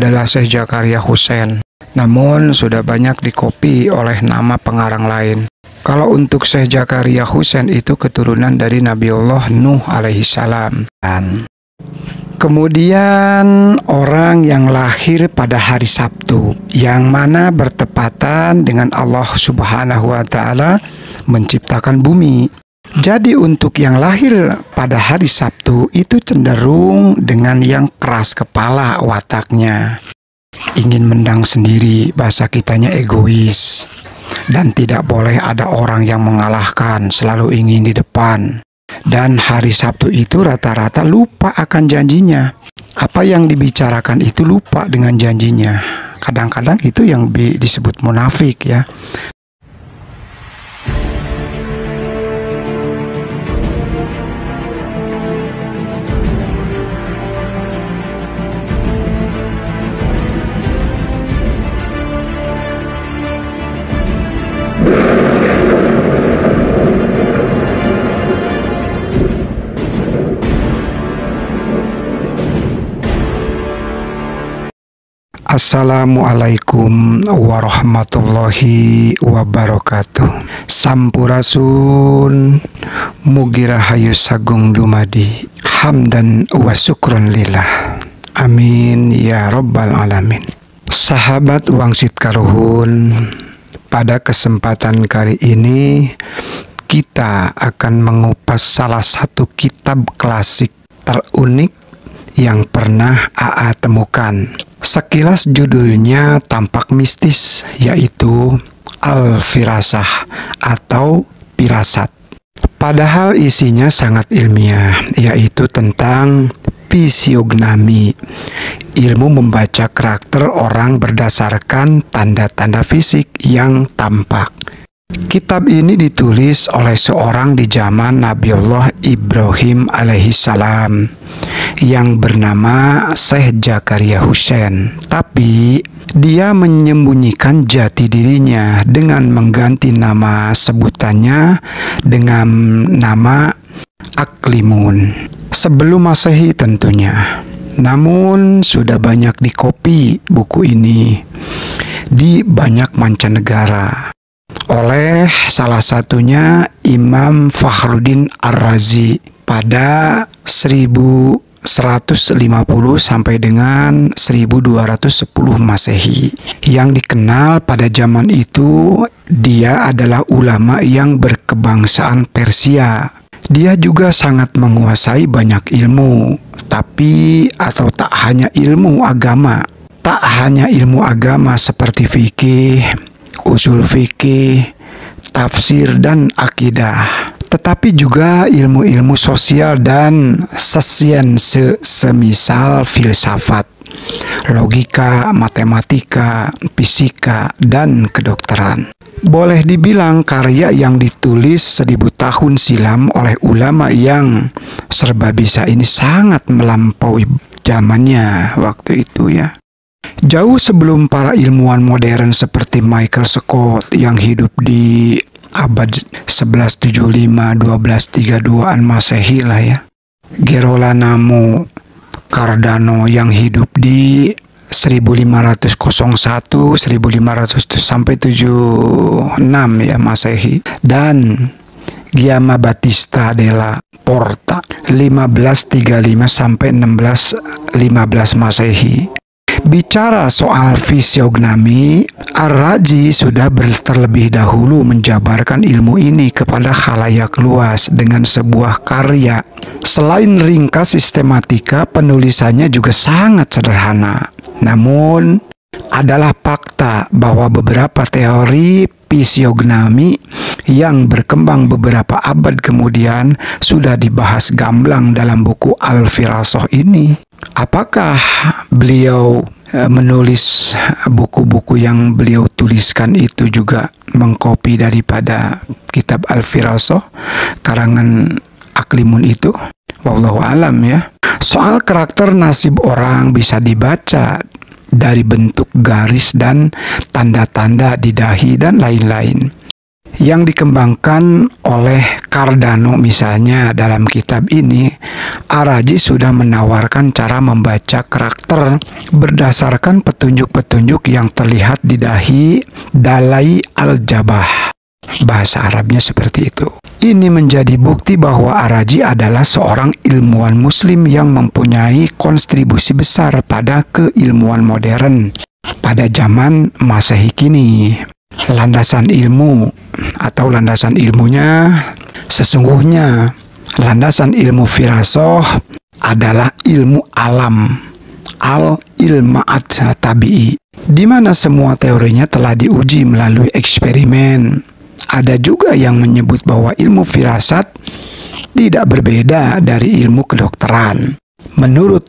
adalah Syekh Zakaria Husain, namun sudah banyak dikopi oleh nama pengarang lain. Kalau untuk Syekh Zakaria Husain itu keturunan dari Nabiullah Nuh alaihissalam. Kemudian orang yang lahir pada hari Sabtu, yang mana bertepatan dengan Allah Subhanahu wa Ta'ala menciptakan bumi. Jadi untuk yang lahir pada hari Sabtu itu cenderung dengan yang keras kepala wataknya, ingin menang sendiri, bahasa kitanya egois, dan tidak boleh ada orang yang mengalahkan, selalu ingin di depan. Dan hari Sabtu itu rata-rata lupa akan janjinya. Apa yang dibicarakan itu lupa dengan janjinya. Kadang-kadang itu yang disebut munafik ya. Assalamualaikum warahmatullahi wabarakatuh. Sampurasun, mugi rahayu sagung dumadi, hamdan wa syukron lillah. Amin ya rabbal alamin. Sahabat Wangsit Karuhun, pada kesempatan kali ini kita akan mengupas salah satu kitab klasik terunik yang pernah AA temukan. Sekilas judulnya tampak mistis, yaitu Al-Firasah atau Pirasat. Padahal isinya sangat ilmiah, yaitu tentang fisiognomi, ilmu membaca karakter orang berdasarkan tanda-tanda fisik yang tampak. Kitab ini ditulis oleh seorang di zaman Nabiullah Ibrahim alaihissalam yang bernama Syekh Zakaria Husain. Tapi dia menyembunyikan jati dirinya dengan mengganti nama sebutannya dengan nama Aklimun. Sebelum Masehi tentunya. Namun sudah banyak dikopi buku ini di banyak mancanegara oleh salah satunya Imam Fakhruddin Ar-Razi pada 1150 sampai dengan 1210 Masehi. Yang dikenal pada zaman itu dia adalah ulama yang berkebangsaan Persia. Dia juga sangat menguasai banyak ilmu, tapi atau tak hanya ilmu agama. Tak hanya ilmu agama seperti fikih, usul fikih, tafsir dan akidah, tetapi juga ilmu-ilmu sosial dan semisal filsafat, logika, matematika, fisika, dan kedokteran. Boleh dibilang karya yang ditulis 1000 tahun silam oleh ulama yang serba bisa ini sangat melampaui zamannya waktu itu ya. Jauh sebelum para ilmuwan modern seperti Michael Scott yang hidup di abad 1175-1232an Masehi lah ya. Gerolamo Cardano yang hidup di 1501 sampai 76 ya Masehi, dan Giamma Battista della Porta 1535 sampai 1615 Masehi. Bicara soal fisiognomi, Ar-Razi sudah terlebih dahulu menjabarkan ilmu ini kepada khalayak luas dengan sebuah karya. Selain ringkas sistematika, penulisannya juga sangat sederhana. Namun, adalah fakta bahwa beberapa teori fisiognomi yang berkembang beberapa abad kemudian sudah dibahas gamblang dalam buku Al-Firasah ini. Apakah beliau menulis buku-buku yang beliau tuliskan itu juga mengkopi daripada kitab Al-Firasah karangan Aklimun itu? Wallahu alam ya. Soal karakter nasib orang bisa dibaca dari bentuk garis dan tanda-tanda di dahi dan lain-lain. yang dikembangkan oleh Cardano misalnya. Dalam kitab ini, Ar-Razi sudah menawarkan cara membaca karakter berdasarkan petunjuk-petunjuk yang terlihat di dahi Dalai Al-Jabah. Bahasa Arabnya seperti itu. Ini menjadi bukti bahwa Ar-Razi adalah seorang ilmuwan muslim yang mempunyai kontribusi besar pada keilmuan modern pada zaman Masehi kini. Landasan ilmu atau landasan ilmunya, sesungguhnya landasan ilmu firasah adalah ilmu alam, al-ilma'at tabi'i, di mana semua teorinya telah diuji melalui eksperimen. Ada juga yang menyebut bahwa ilmu firasat tidak berbeda dari ilmu kedokteran. Menurut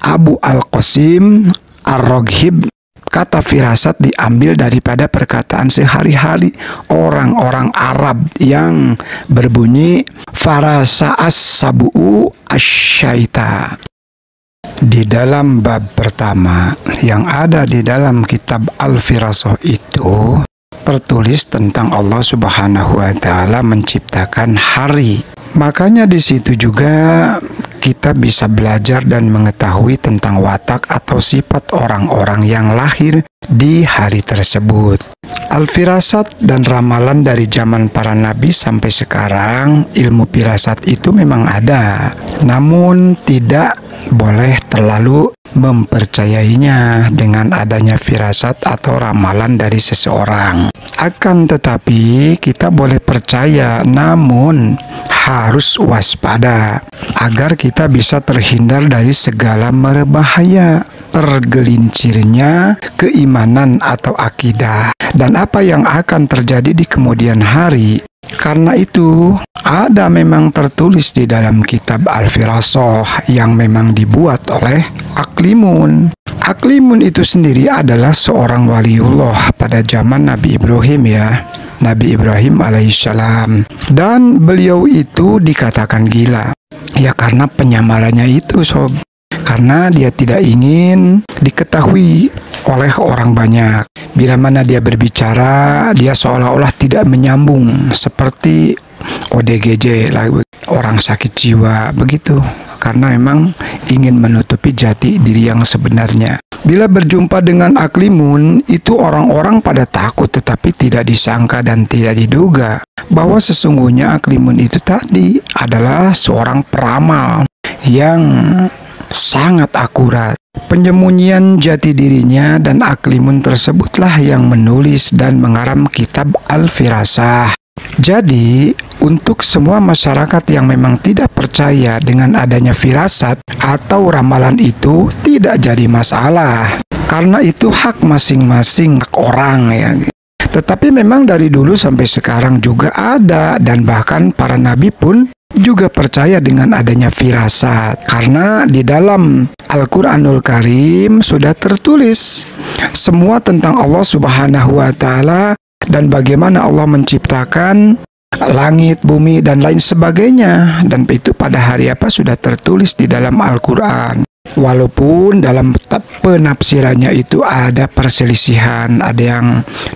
Abu Al-Qasim Ar-Raghib, kata firasat diambil daripada perkataan sehari-hari orang-orang Arab yang berbunyi farasa as-sabu'u asyaita. Di dalam bab pertama yang ada di dalam kitab Al-Firasah itu tertulis tentang Allah Subhanahu wa taala menciptakan hari. Makanya di situ juga kita bisa belajar dan mengetahui tentang watak atau sifat orang-orang yang lahir di hari tersebut. Al-firasat dan ramalan dari zaman para nabi sampai sekarang, ilmu firasat itu memang ada, namun tidak boleh terlalu mempercayainya dengan adanya firasat atau ramalan dari seseorang. Akan tetapi kita boleh percaya, namun harus waspada agar kita bisa terhindar dari segala berbahaya tergelincirnya keimanan atau akidah dan apa yang akan terjadi di kemudian hari. Karena itu ada memang tertulis di dalam kitab Al-Firasah yang memang dibuat oleh Aklimun. Aklimun itu sendiri adalah seorang waliullah pada zaman Nabi Ibrahim ya, Nabi Ibrahim alaihissalam. Dan beliau itu dikatakan gila ya karena penyamarannya itu sob. Karena dia tidak ingin diketahui oleh orang banyak. Bila mana dia berbicara, dia seolah-olah tidak menyambung seperti ODGJ, orang sakit jiwa, begitu. Karena memang ingin menutupi jati diri yang sebenarnya. Bila berjumpa dengan Aklimun, itu orang-orang pada takut, tetapi tidak disangka dan tidak diduga bahwa sesungguhnya Aklimun itu tadi adalah seorang peramal yang sangat akurat. Penyembunyian jati dirinya dan Aklimun tersebutlah yang menulis dan mengarang kitab Al-Firasah. Jadi, untuk semua masyarakat yang memang tidak percaya dengan adanya firasat atau ramalan itu tidak jadi masalah. Karena itu hak masing-masing hak orang ya. Tetapi memang dari dulu sampai sekarang juga ada, dan bahkan para nabi pun juga percaya dengan adanya firasat. Karena di dalam Al-Quranul Karim sudah tertulis semua tentang Allah Subhanahu wa ta'ala dan bagaimana Allah menciptakan langit, bumi, dan lain sebagainya. Dan itu pada hari apa sudah tertulis di dalam Al-Quran. Walaupun dalam penafsirannya itu ada perselisihan, ada yang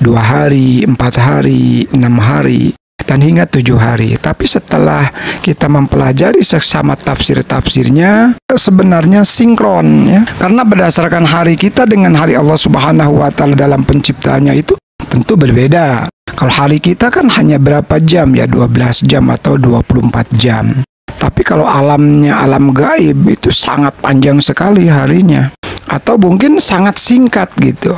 2 hari, 4 hari, 6 hari, dan hingga 7 hari. Tapi setelah kita mempelajari seksama tafsir-tafsirnya, sebenarnya sinkron ya. Karena berdasarkan hari kita dengan hari Allah Subhanahu wa ta'ala dalam penciptaannya itu tentu berbeda. Kalau hari kita kan hanya berapa jam ya, 12 jam atau 24 jam. Tapi kalau alamnya, alam gaib itu sangat panjang sekali harinya. Atau mungkin sangat singkat gitu.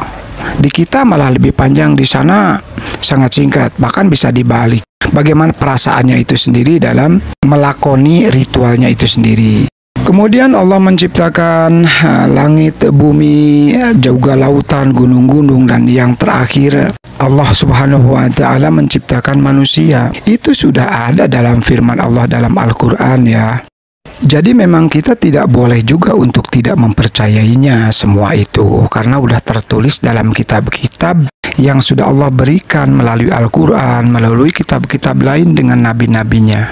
Di kita malah lebih panjang, di sana sangat singkat, bahkan bisa dibalik. Bagaimana perasaannya itu sendiri dalam melakoni ritualnya itu sendiri. Kemudian Allah menciptakan langit, bumi, juga lautan, gunung-gunung, dan yang terakhir Allah Subhanahu wa ta'ala menciptakan manusia. Itu sudah ada dalam firman Allah dalam Al-Quran ya. Jadi memang kita tidak boleh juga untuk tidak mempercayainya semua itu, karena udah tertulis dalam kitab-kitab yang sudah Allah berikan melalui Al-Quran, melalui kitab-kitab lain dengan nabi-nabinya.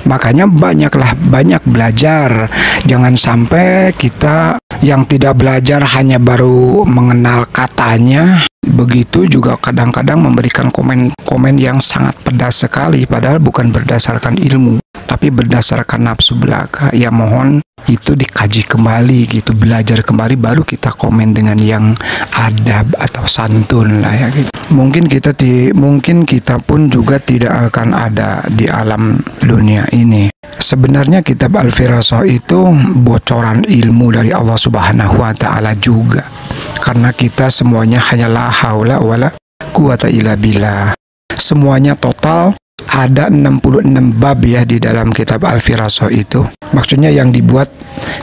Makanya banyak belajar. Jangan sampai kita yang tidak belajar hanya baru mengenal katanya Begitu juga kadang-kadang memberikan komen-komen yang sangat pedas sekali, padahal bukan berdasarkan ilmu, tapi berdasarkan nafsu belaka. Ya mohon itu dikaji kembali gitu, belajar kembali, baru kita komen dengan yang adab atau santun lah ya gitu. Mungkin kita pun juga tidak akan ada di alam dunia ini. Sebenarnya kitab Al-Firasah itu bocoran ilmu dari Allah Subhanahu wa taala juga. Karena kita semuanya hanya la haula wala quwata illa billah. Semuanya total ada 66 bab ya di dalam kitab Al-Firasah itu. Maksudnya yang dibuat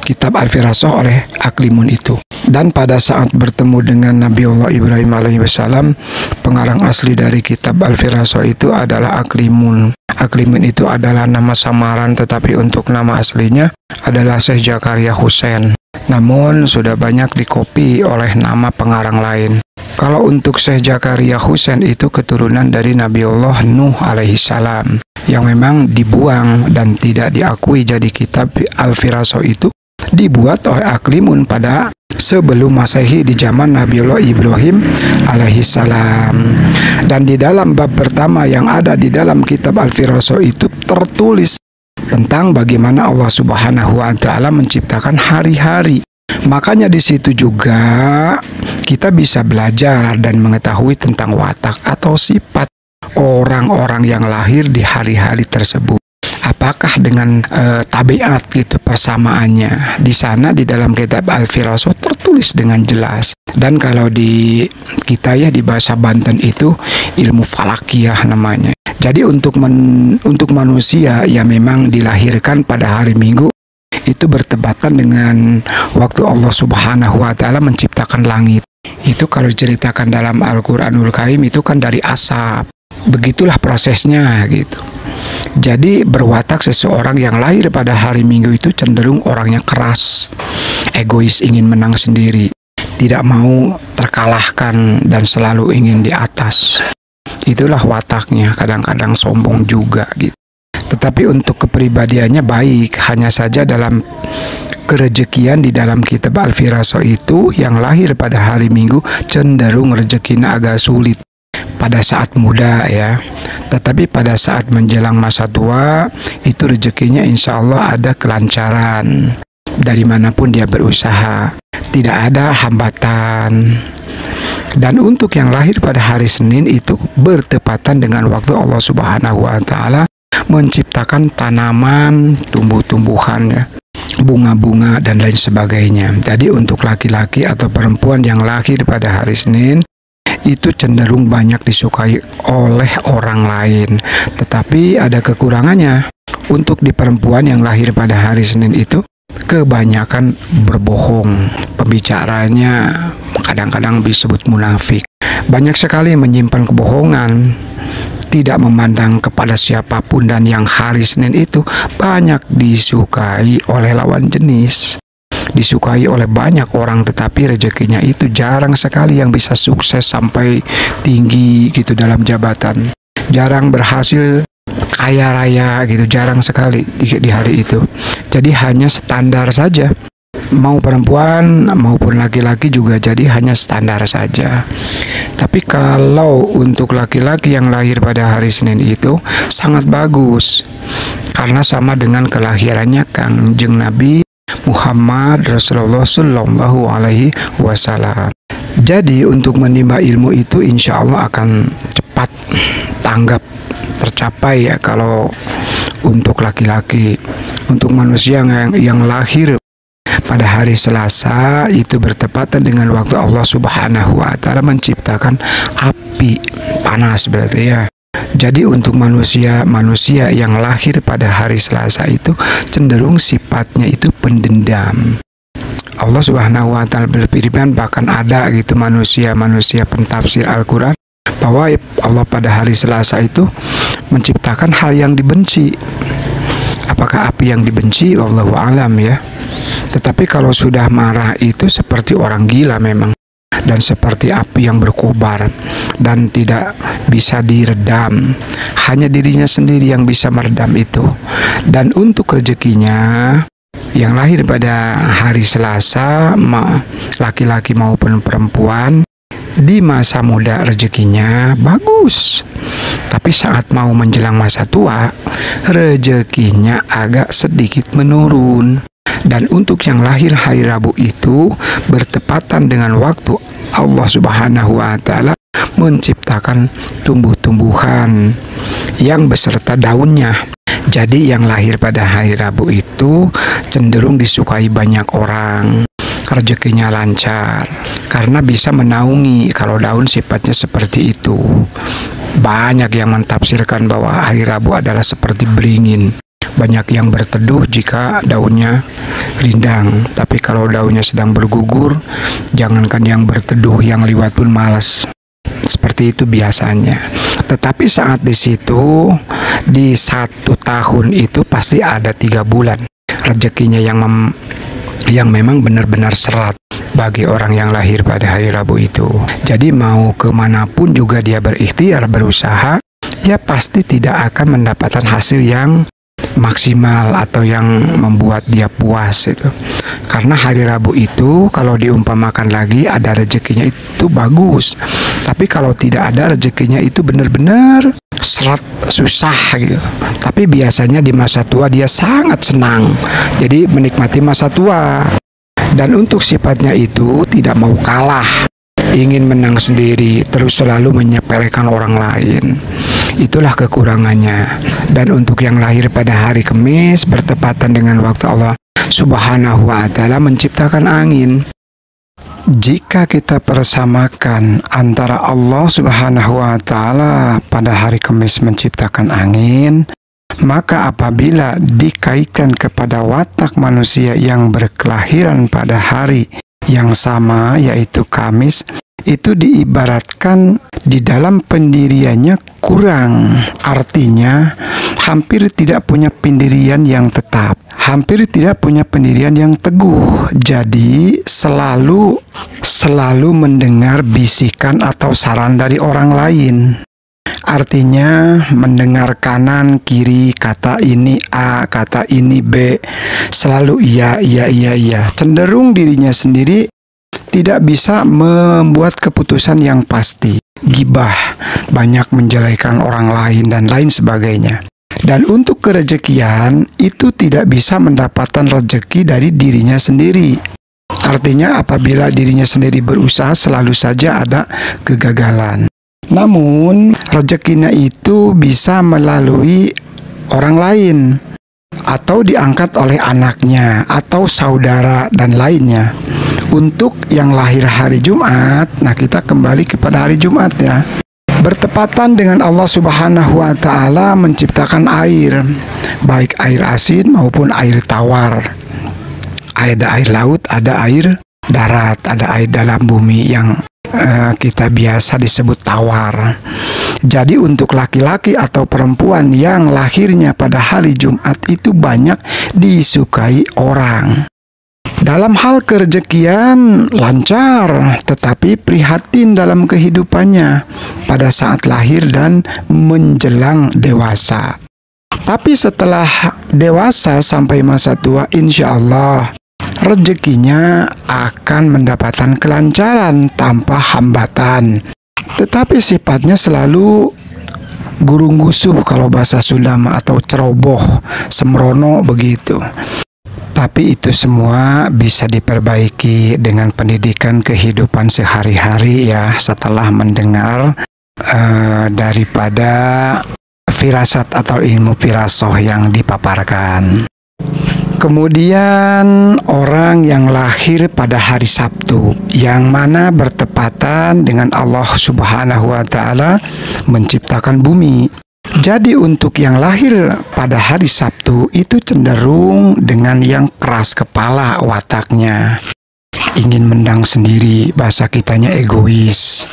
kitab Al-Firasah oleh Aklimun itu. Dan pada saat bertemu dengan Nabiullah Ibrahim alaihissalam, pengarang asli dari kitab Al-Firasah itu adalah Aklimun. Aklimun itu adalah nama samaran, tetapi untuk nama aslinya adalah Syekh Zakaria Husain. Namun sudah banyak dikopi oleh nama pengarang lain. Kalau untuk Syekh Zakaria Husain itu keturunan dari Nabiullah Nuh alaihissalam, yang memang dibuang dan tidak diakui. Jadi kitab Al-Firasah itu dibuat oleh Aklimun pada sebelum Masehi di zaman Nabiullah Ibrahim alaihissalam. Dan di dalam bab pertama yang ada di dalam kitab Al-Firasah itu tertulis tentang bagaimana Allah Subhanahu wa taala menciptakan hari-hari. Makanya di situ juga kita bisa belajar dan mengetahui tentang watak atau sifat orang-orang yang lahir di hari-hari tersebut. Apakah dengan tabiat gitu persamaannya. Di sana di dalam kitab Al-Firasah tertulis dengan jelas. Dan kalau di kita ya di bahasa Banten itu ilmu falakiyah namanya. Jadi untuk manusia yang memang dilahirkan pada hari Minggu itu bertepatan dengan waktu Allah Subhanahu wa taala menciptakan langit. Itu kalau diceritakan dalam Al-Qur'anul Karim itu kan dari asap. Begitulah prosesnya gitu. Jadi berwatak seseorang yang lahir pada hari Minggu itu cenderung orangnya keras, egois, ingin menang sendiri, tidak mau terkalahkan dan selalu ingin di atas. Itulah wataknya, kadang-kadang sombong juga gitu. Tetapi untuk kepribadiannya baik, hanya saja dalam kerejekian di dalam kitab Al-Firasah itu yang lahir pada hari Minggu cenderung rezekinya agak sulit pada saat muda ya. Tetapi pada saat menjelang masa tua itu rezekinya insya Allah ada kelancaran dari manapun dia berusaha, tidak ada hambatan. Dan untuk yang lahir pada hari Senin itu bertepatan dengan waktu Allah Subhanahu wa taala menciptakan tanaman, tumbuh-tumbuhan ya, bunga-bunga dan lain sebagainya. Jadi untuk laki-laki atau perempuan yang lahir pada hari Senin itu cenderung banyak disukai oleh orang lain. Tetapi ada kekurangannya. Untuk di perempuan yang lahir pada hari Senin itu kebanyakan berbohong. Pembicaranya kadang-kadang disebut munafik. Banyak sekali menyimpan kebohongan, tidak memandang kepada siapapun, dan yang hari Senin itu banyak disukai oleh lawan jenis, disukai oleh banyak orang, tetapi rezekinya itu jarang sekali yang bisa sukses sampai tinggi gitu dalam jabatan. Jarang berhasil kaya raya gitu, jarang sekali di hari itu. Jadi hanya standar saja. Mau perempuan maupun laki-laki juga jadi hanya standar saja. Tapi kalau untuk laki-laki yang lahir pada hari Senin itu sangat bagus, karena sama dengan kelahirannya Kangjeng Nabi Muhammad Rasulullah Sallallahu Alaihi Wasallam. Jadi untuk menimba ilmu itu insya Allah akan cepat tanggap tercapai ya kalau untuk laki-laki. Untuk manusia yang lahir pada hari Selasa itu bertepatan dengan waktu Allah Subhanahu wa taala menciptakan api panas berarti ya. Jadi untuk manusia yang lahir pada hari Selasa itu cenderung sifatnya itu pendendam. Allah Subhanahu wa taala berfirman, bahkan ada gitu manusia pentafsir Al-Qur'an bahwa Allah pada hari Selasa itu menciptakan hal yang dibenci. Apakah api yang dibenci? Wallahu a'lam ya. Tetapi kalau sudah marah itu seperti orang gila memang, dan seperti api yang berkobar dan tidak bisa diredam. Hanya dirinya sendiri yang bisa meredam itu. Dan untuk rezekinya yang lahir pada hari Selasa, laki-laki maupun perempuan, Di masa muda rezekinya bagus, tapi saat mau menjelang masa tua, rezekinya agak sedikit menurun. Dan untuk yang lahir hari Rabu itu bertepatan dengan waktu Allah Subhanahu wa Ta'ala menciptakan tumbuh-tumbuhan yang beserta daunnya. Jadi yang lahir pada hari Rabu itu cenderung disukai banyak orang. Rezekinya lancar karena bisa menaungi kalau daun sifatnya seperti itu. Banyak yang mentafsirkan bahwa hari Rabu adalah seperti beringin. Banyak yang berteduh jika daunnya rindang, tapi kalau daunnya sedang bergugur, jangankan yang berteduh, yang liwat pun malas. Seperti itu biasanya. Tetapi saat di situ, di 1 tahun itu pasti ada 3 bulan rezekinya yang memang benar-benar serat bagi orang yang lahir pada hari Rabu itu. Jadi mau kemanapun juga dia berikhtiar, berusaha, ya pasti tidak akan mendapatkan hasil yang maksimal atau yang membuat dia puas itu. Karena hari Rabu itu kalau diumpamakan lagi ada rezekinya itu bagus, tapi kalau tidak ada rezekinya itu benar-benar serat, susah gitu. Tapi biasanya di masa tua dia sangat senang, jadi menikmati masa tua. Dan untuk sifatnya itu tidak mau kalah, ingin menang sendiri, terus selalu menyepelekan orang lain. Itulah kekurangannya. Dan untuk yang lahir pada hari Kamis bertepatan dengan waktu Allah Subhanahu wa Ta'ala menciptakan angin. Jika kita persamakan antara Allah Subhanahu wa Ta'ala pada hari Kamis menciptakan angin, maka apabila dikaitkan kepada watak manusia yang berkelahiran pada hari yang sama yaitu Kamis, itu diibaratkan di dalam pendiriannya kurang. Artinya hampir tidak punya pendirian yang tetap, hampir tidak punya pendirian yang teguh. Jadi selalu mendengar bisikan atau saran dari orang lain. Artinya mendengar kanan kiri, kata ini A, kata ini B, selalu iya. Cenderung dirinya sendiri tidak bisa membuat keputusan yang pasti. Gibah, banyak menjelekan orang lain dan lain sebagainya. Dan untuk kerezekian itu tidak bisa mendapatkan rezeki dari dirinya sendiri. Artinya apabila dirinya sendiri berusaha selalu saja ada kegagalan. Namun rezekinya itu bisa melalui orang lain, atau diangkat oleh anaknya atau saudara dan lainnya. Untuk yang lahir hari Jumat, nah kita kembali kepada hari Jumat ya. Bertepatan dengan Allah Subhanahu wa Ta'ala menciptakan air, baik air asin maupun air tawar. Ada air laut, ada air darat, ada air dalam bumi yang kita biasa disebut tawar. Jadi untuk laki-laki atau perempuan yang lahirnya pada hari Jumat itu banyak disukai orang. Dalam hal kerezekian lancar, tetapi prihatin dalam kehidupannya pada saat lahir dan menjelang dewasa. Tapi setelah dewasa sampai masa tua, insya Allah rezekinya akan mendapatkan kelancaran tanpa hambatan. Tetapi sifatnya selalu gurung-gusuh kalau bahasa Sunda atau ceroboh, sembrono begitu. Tapi itu semua bisa diperbaiki dengan pendidikan kehidupan sehari-hari ya, setelah mendengar daripada firasat atau ilmu firasah yang dipaparkan. Kemudian orang yang lahir pada hari Sabtu yang mana bertepatan dengan Allah Subhanahu wa Ta'ala menciptakan bumi. Jadi untuk yang lahir pada hari Sabtu itu cenderung dengan yang keras kepala wataknya, ingin menang sendiri, bahasa kitanya egois,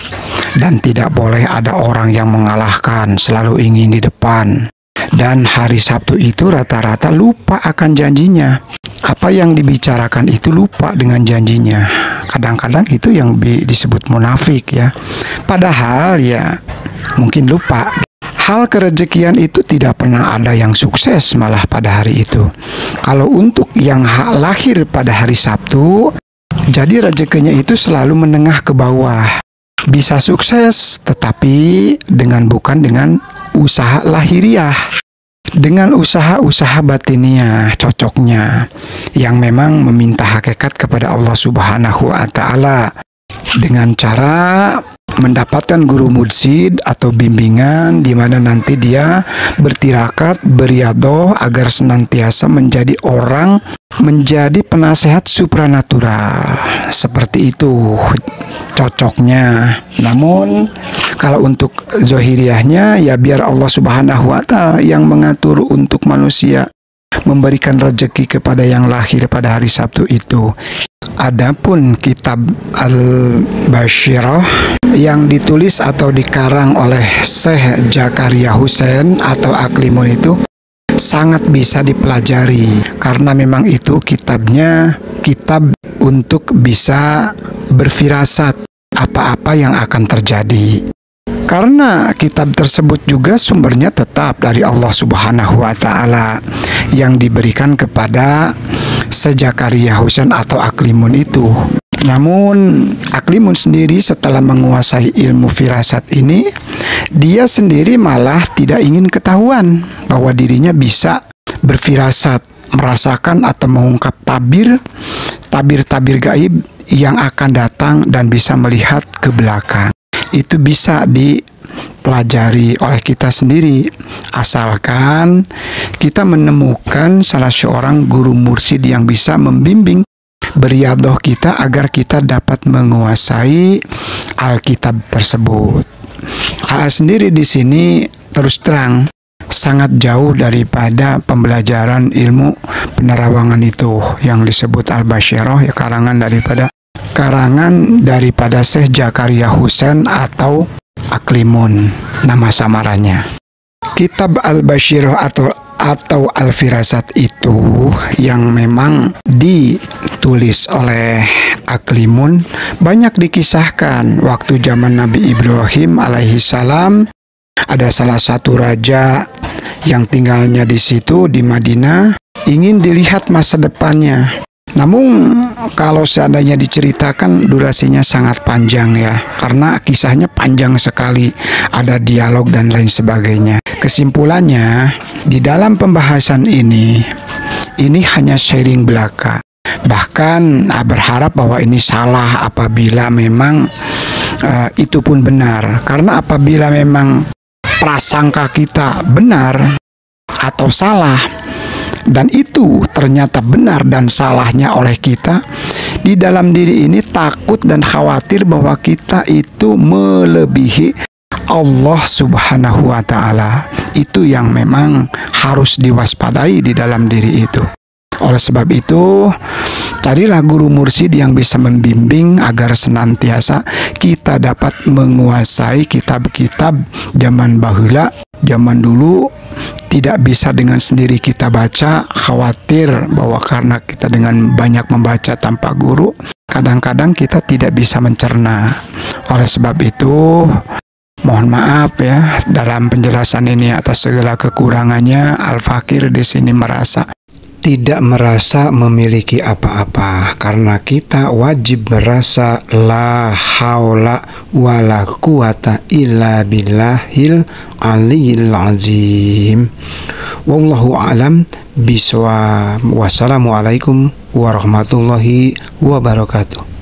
dan tidak boleh ada orang yang mengalahkan, selalu ingin di depan. Dan hari Sabtu itu rata-rata lupa akan janjinya. Apa yang dibicarakan itu lupa dengan janjinya. Kadang-kadang itu yang disebut munafik ya. Padahal ya mungkin lupa. Hal kerezekian itu tidak pernah ada yang sukses malah pada hari itu. Kalau untuk yang lahir pada hari Sabtu, jadi rezekinya itu selalu menengah ke bawah. Bisa sukses, tetapi bukan dengan usaha lahiriah, dengan usaha-usaha batiniah cocoknya yang memang meminta hakikat kepada Allah Subhanahu wa Ta'ala dengan cara mendapatkan guru mursyid atau bimbingan di mana nanti dia bertirakat, beriadoh agar senantiasa menjadi orang, menjadi penasehat supranatural. Seperti itu cocoknya. Namun kalau untuk zohiriahnya ya biar Allah Subhanahu wa Ta'ala yang mengatur untuk manusia memberikan rezeki kepada yang lahir pada hari Sabtu itu. Adapun kitab Al-Basyirah yang ditulis atau dikarang oleh Syekh Zakaria Husain atau Aklimun itu sangat bisa dipelajari karena memang itu kitabnya kitab untuk bisa berfirasat apa-apa yang akan terjadi. Karena kitab tersebut juga sumbernya tetap dari Allah Subhanahu wa Ta'ala yang diberikan kepada Zakaria Husain atau Aklimun itu. Namun Aklimun sendiri setelah menguasai ilmu firasat ini, dia sendiri malah tidak ingin ketahuan bahwa dirinya bisa berfirasat, merasakan atau mengungkap tabir-tabir gaib yang akan datang dan bisa melihat ke belakang. Itu bisa dipelajari oleh kita sendiri asalkan kita menemukan salah seorang guru mursyid yang bisa membimbing beriadoh kita agar kita dapat menguasai Alkitab tersebut. Sendiri di sini terus terang sangat jauh daripada pembelajaran ilmu penerawangan itu yang disebut Al-Basyirah, ya karangan daripada Syekh Zakaria Husain atau Aklimun, nama samarannya. Kitab Al-Basyirah atau Al-Firasat itu yang memang ditulis oleh Aklimun banyak dikisahkan waktu zaman Nabi Ibrahim alaihi salam. Ada salah satu raja yang tinggalnya di situ di Madinah ingin dilihat masa depannya. Namun kalau seandainya diceritakan durasinya sangat panjang ya, karena kisahnya panjang sekali, ada dialog dan lain sebagainya. Kesimpulannya, di dalam pembahasan ini hanya sharing belaka. Bahkan berharap bahwa ini salah apabila memang itu pun benar. Karena apabila memang prasangka kita benar atau salah, dan itu ternyata benar dan salahnya oleh kita, di dalam diri ini takut dan khawatir bahwa kita itu melebihi Allah Subhanahu wa Ta'ala. Itu yang memang harus diwaspadai di dalam diri itu. Oleh sebab itu, carilah guru mursyid yang bisa membimbing agar senantiasa kita dapat menguasai kitab-kitab zaman baheula, zaman dulu. Tidak bisa dengan sendiri kita baca, khawatir bahwa karena kita dengan banyak membaca tanpa guru, kadang-kadang kita tidak bisa mencerna. Oleh sebab itu, mohon maaf ya dalam penjelasan ini atas segala kekurangannya. Al-Fakir di sini tidak merasa memiliki apa-apa karena kita wajib merasa la haula wala quwata illa billahil aliyil azim. Wallahu alam bisawab. Wassalamualaikum warahmatullahi wabarakatuh.